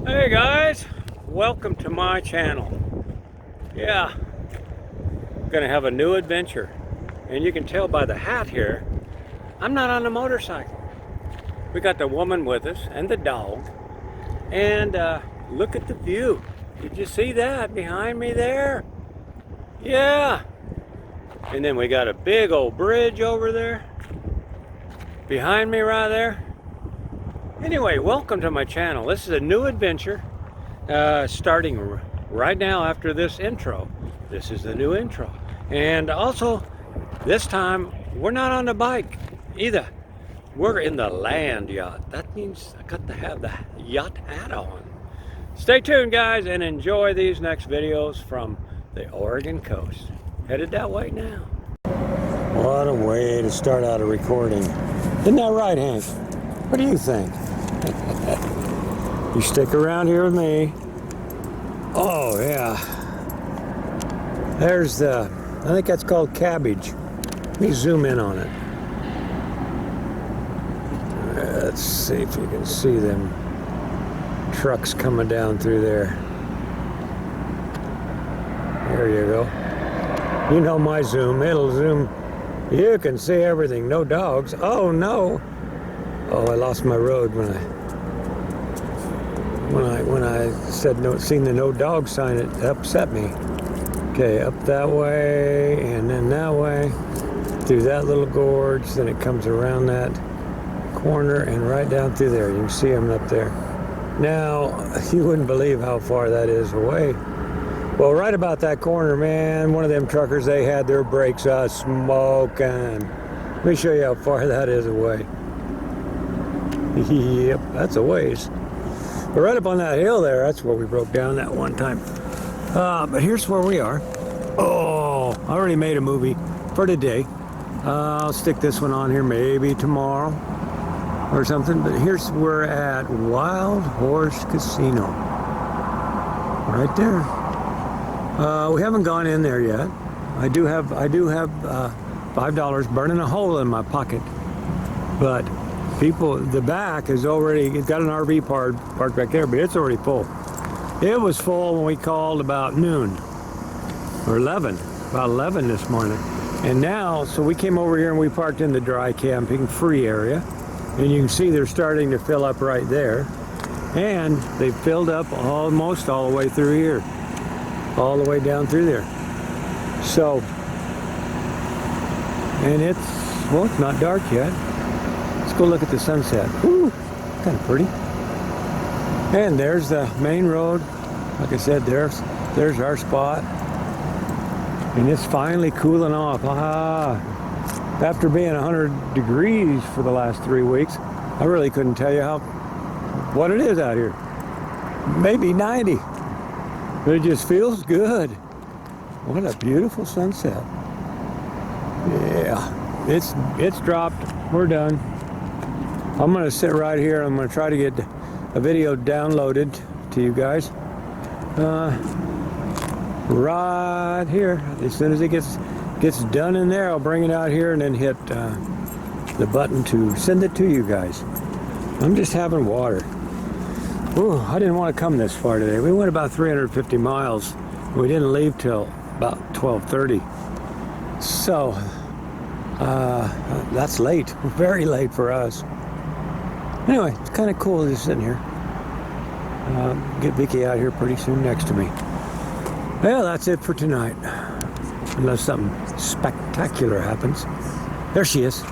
Hey guys, welcome to my channel. Yeah, I'm gonna have a new adventure, and you can tell by the hat here, I'm not on a motorcycle. We got the woman with us and the dog, and look at the view. Did you see that behind me there? Yeah, and then we got a big old bridge over there behind me right there. Anyway, welcome to my channel. This is a new adventure starting right now after this intro. This is the new intro. And also, this time, we're not on the bike either. We're in the land yacht. That means I got to have the yacht hat on. Stay tuned, guys, and enjoy these next videos from the Oregon coast. Headed that way now. What a way to start out a recording. Isn't that right, Hank? What do you think? You stick around here with me. Oh yeah. There's the, I think that's called cabbage. Let me zoom in on it. Let's see if you can see them trucks coming down through there. There you go. You know my zoom, it'll zoom. You can see everything. No dogs. Oh no. Oh, I lost my road when I said no, seen the no dog sign. It upset me. Okay, up that way and then that way through that little gorge. Then it comes around that corner and right down through there. You can see them up there. Now you wouldn't believe how far that is away. Well, right about that corner, man. One of them truckers, they had their brakes smoking. Let me show you how far that is away. Yep, that's a ways. But right up on that hill there, that's where we broke down that one time. But here's where we are. Oh, I already made a movie for today. I'll stick this one on here maybe tomorrow or something. But here's we're at Wildhorse Casino. Right there. We haven't gone in there yet. I do have $5 burning a hole in my pocket. But people, the back is already, it's got an RV parked back there, but it's already full. It was full when we called about noon, or 11, about 11 this morning. And now, so we came over here and we parked in the dry camping free area. And you can see they're starting to fill up right there. And they filled up almost all the way through here. All the way down through there. So, and it's, well, it's not dark yet. Let's go look at the sunset. Woo, kind of pretty. And there's the main road. Like I said, there's our spot. And it's finally cooling off. After being 100 degrees for the last 3 weeks, I really couldn't tell you what it is out here. Maybe 90. But it just feels good. What a beautiful sunset. Yeah, it's dropped. We're done. I'm gonna sit right here. I'm gonna try to get a video downloaded to you guys. Right here. As soon as it gets done in there, I'll bring it out here and then hit the button to send it to you guys. I'm just having water. Ooh, I didn't want to come this far today. We went about 350 miles. We didn't leave till about 12:30. So that's late. Very late for us. Anyway, it's kind of cool just sitting here. Get Vicky out here pretty soon next to me. Well, that's it for tonight. Unless something spectacular happens. There she is.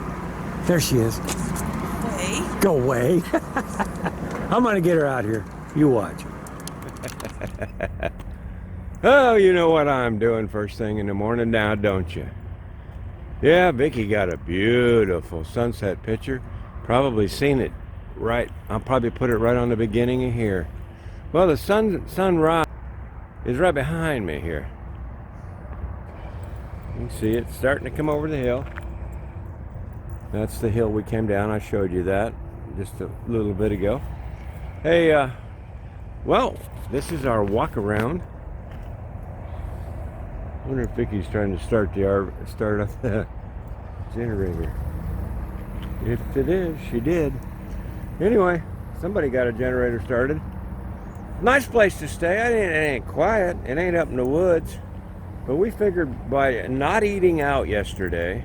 There she is. Hey. Go away. I'm gonna get her out here. You watch. Oh, you know what I'm doing first thing in the morning now, don't you? Yeah, Vicky got a beautiful sunset picture. Probably seen it right. I'll probably put it right on the beginning of here. Well, the sunrise is right behind me here. You can see it starting to come over the hill. That's the hill we came down. I showed you that just a little bit ago. Hey, well, this is our walk around. I wonder if Vicky's trying to start up the generator. If it is, she did. Anyway, somebody got a generator started. Nice place to stay. It ain't quiet. It ain't up in the woods. But we figured by not eating out yesterday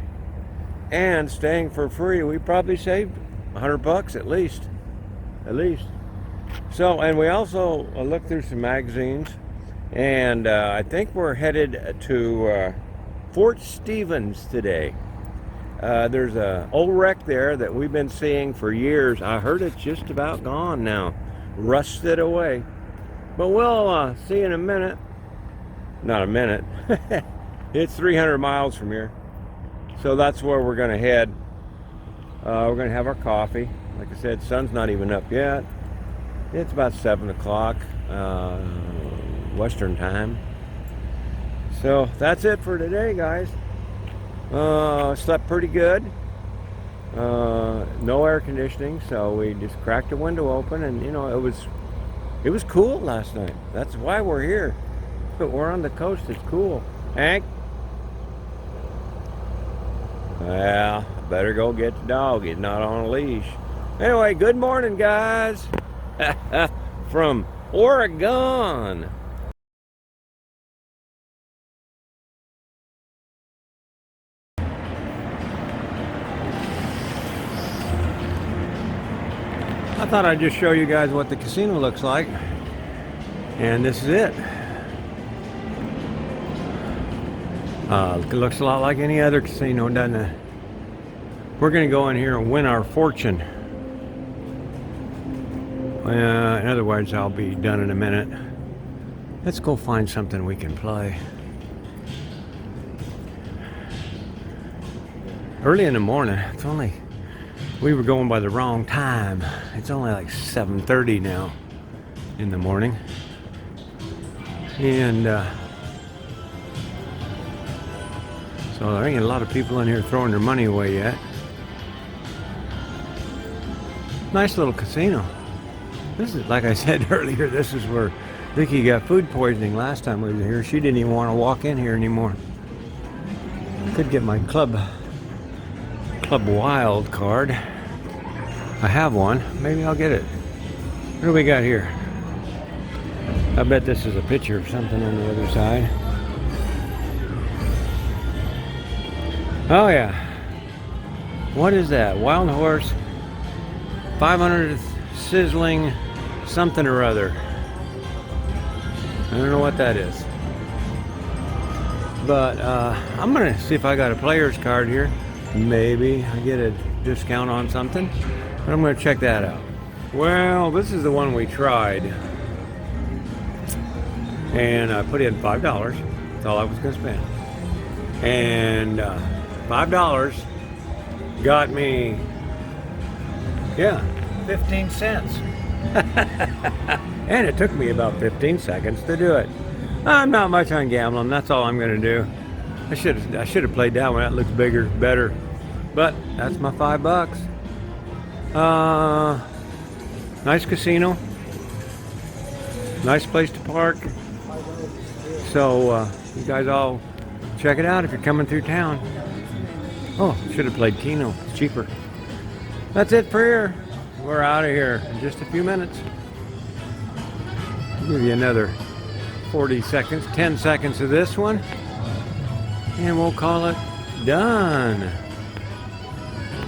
and staying for free, we probably saved $100 at least. At least. So, and we also looked through some magazines, and I think we're headed to Fort Stevens today. There's a old wreck there that we've been seeing for years. I heard it's just about gone now, rusted away. But we'll see in a minute. Not a minute. It's 300 miles from here. So that's where we're going to head. We're going to have our coffee. Like I said, sun's not even up yet. It's about 7 o'clock Western time. So that's it for today, guys. Slept pretty good. No air conditioning, so we just cracked the window open, and you know, it was cool last night. That's why we're here. But we're on the coast. It's cool. Hank? Well, better go get the dog. He's not on a leash. Anyway, good morning, guys. From Oregon. I thought I'd just show you guys what the casino looks like. And this is it. It looks a lot like any other casino, doesn't it? We're going to go in here and win our fortune. In other words, I'll be done in a minute. Let's go find something we can play. Early in the morning. We were going by the wrong time. It's only like 7:30 now in the morning. And so there ain't a lot of people in here throwing their money away yet. Nice little casino. This is, like I said earlier, this is where Vicky got food poisoning last time we were here. She didn't even want to walk in here anymore. I could get my Club Wild card. I have one. Maybe I'll get it. What do we got here? I bet this is a picture of something on the other side. Oh yeah. What is that? Wildhorse 500 sizzling something or other. I don't know what that is. But I'm gonna see if I got a player's card here. Maybe I get a discount on something. But I'm gonna check that out. Well, this is the one we tried. And I put in $5. That's all I was gonna spend. And $5 got me, yeah, 15 cents. And it took me about 15 seconds to do it. I'm not much on gambling. That's all I'm gonna do. I should have played that one. That looks bigger, better. But that's my $5. Nice casino. Nice place to park. So you guys all check it out if you're coming through town. Oh, should have played keno. It's cheaper. That's it for here. We're out of here in just a few minutes. I'll give you another 40 seconds, 10 seconds of this one, and we'll call it done.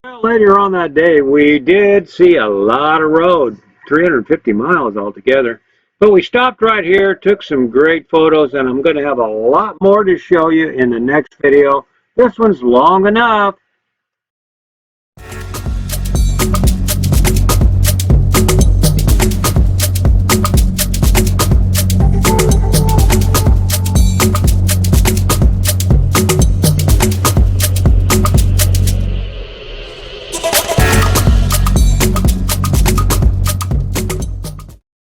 Well, later on that day, we did see a lot of road, 350 miles altogether. But we stopped right here, took some great photos, and I'm going to have a lot more to show you in the next video. This one's long enough.